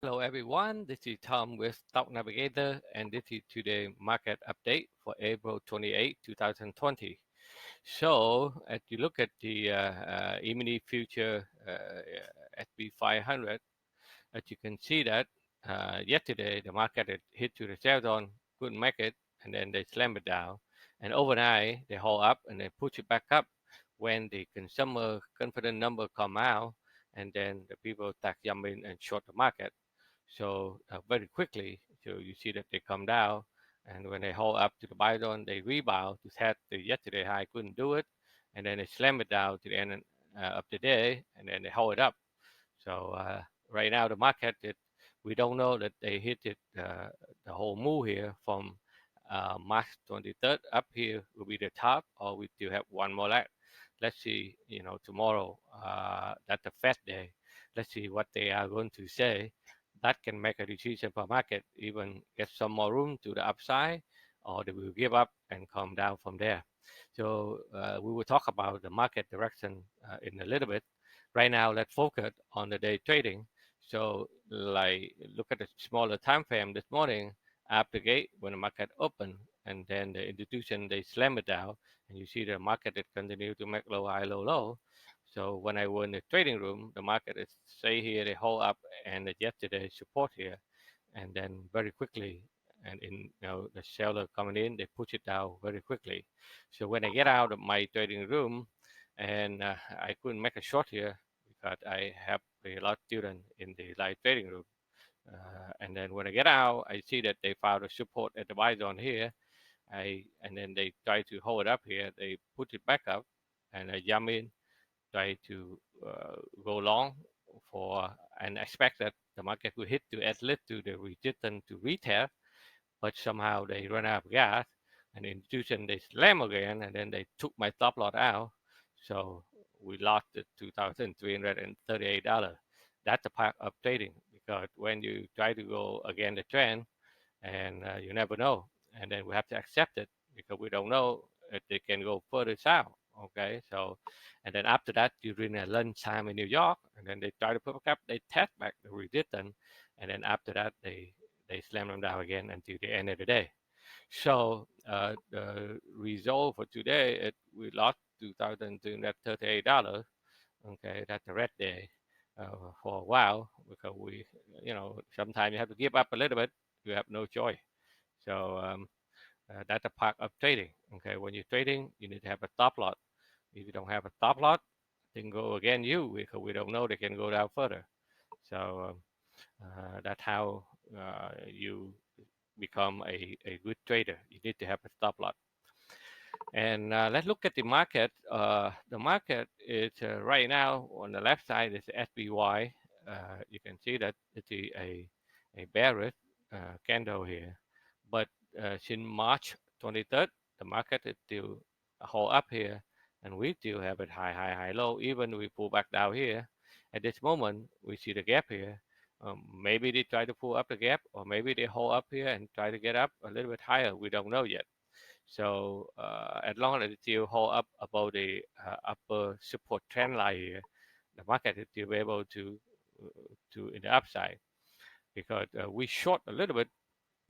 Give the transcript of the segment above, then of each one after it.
Hello everyone, this is Tom with Stock Navigator and this is today's market update for April 28, 2020. So, as you look at the E-mini future SP 500, as you can see that yesterday the market had hit to the sell zone, couldn't make it, and then they slammed it down. And overnight they hold up and they push it back up when the consumer confidence number come out, and then the people start jumping and short the market. So very quickly, so you see that they come down, and when they hold up to the buy zone, they rebound to test the yesterday high, couldn't do it, and then they slam it down to the end of the day, and then they hold it up. So right now the market, we don't know that they hit it the whole move here from March 23rd up here will be the top, or we still have one more leg. Let's see, tomorrow, that's the Fed day. Let's see what they are going to say. That can make a decision for market, even get some more room to the upside, or they will give up and come down from there. So we will talk about the market direction in a little bit. Right now, let's focus on the day trading. So, like, look at the smaller time frame this morning after gate when the market opened, and then the institution they slam it down, and you see the market it continue to make low high, low low. So when I was in the trading room, the market is say here they hold up and yesterday support here, and then very quickly, and in the seller coming in, they push it down very quickly. So when I get out of my trading room, and I couldn't make a short here because I have a lot of students in the live trading room. And then when I get out, I see that they found a support at the buy zone here. And then they try to hold it up here. They put it back up, and I jump in, try to go long for, and expect that the market will hit to at least to the resistance to retest, but somehow they run out of gas, and the institution they slam again, and then they took my stop loss out. So we lost the $2,338. That's the part of trading, because when you try to go against the trend, and you never know, and then we have to accept it because we don't know if they can go further south. Okay, so and then after that during a lunchtime in New York, and then they try to put back up, they test back the resistance, and then after that they slam them down again until the end of the day. So the result for today, we lost $2,238. Okay, that's a red day for a while, because sometimes you have to give up a little bit. You have no choice. So that's a part of trading. Okay, when you're trading, you need to have a stop loss. If you don't have a stop loss, they can go against you, because we don't know they can go down further. So that's how you become a good trader. You need to have a stop loss. And let's look at the market. The market is right now on the left side is SPY. You can see that it's a bearish candle here. But since March 23rd, the market is still hold up here, and we still have it high, high, high, low. Even we pull back down here. At this moment, we see the gap here. Maybe they try to pull up the gap, or maybe they hold up here and try to get up a little bit higher. We don't know yet. So as long as it still hold up above the upper support trend line here, the market is still able to in the upside, because we short a little bit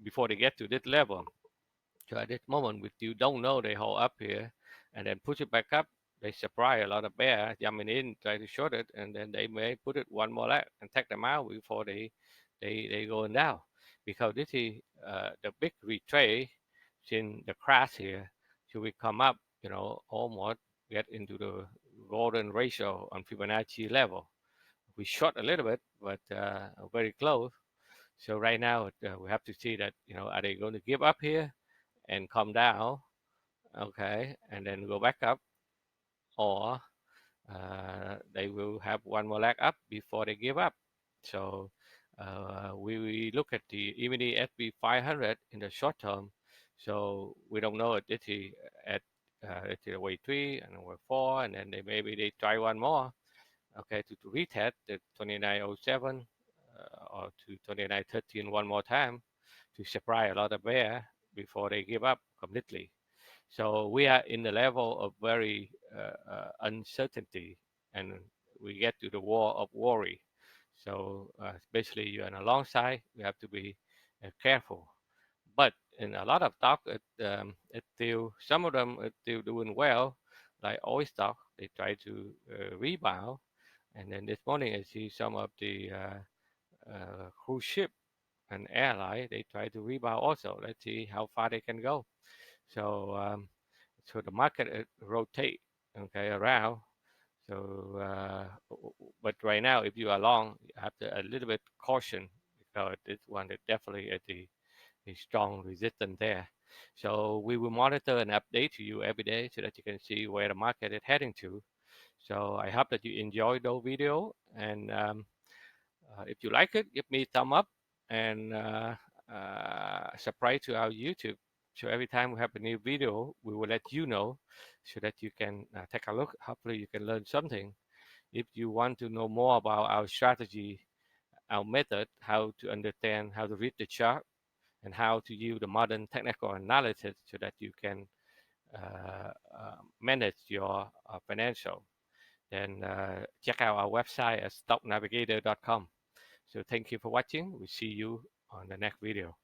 before they get to this level. So at this moment, we still don't know they hold up here, and then push it back up. They surprise a lot of bear jumping in, try to short it, and then they may put it one more leg and take them out before they going down, because this is the big retrace in the crash here. So we come up, almost get into the golden ratio on Fibonacci level. We short a little bit, but very close. So right now we have to see that, are they going to give up here and come down, okay, and then go back up, or they will have one more leg up before they give up. So we look at the even the SP 500 in the short term. So we don't know if it's at wave 3 and wave 4, and then maybe they try one more, okay, to retest the 2907 or to 2913 one more time to surprise a lot of bear before they give up completely. So we are in the level of very uncertainty, and we get to the wall of worry. So basically, you're on a long side. You have to be careful. But in a lot of stock, it still some of them are still doing well, like oil stock. They try to rebound, and then this morning I see some of the cruise ship and airline they try to rebound also. Let's see how far they can go. So so the market rotate okay around. So but right now, if you are long, you have to a little bit caution because this one is definitely at the strong resistance there. So we will monitor and update to you every day so that you can see where the market is heading to. So I hope that you enjoy those video, and if you like it, give me a thumb up and subscribe to our YouTube. So every time we have a new video, we will let you know so that you can take a look. Hopefully, you can learn something. If you want to know more about our strategy, our method, how to understand how to read the chart, and how to use the modern technical analysis so that you can manage your financial, then check out our website at stocknavigator.com. So thank you for watching. We'll see you on the next video.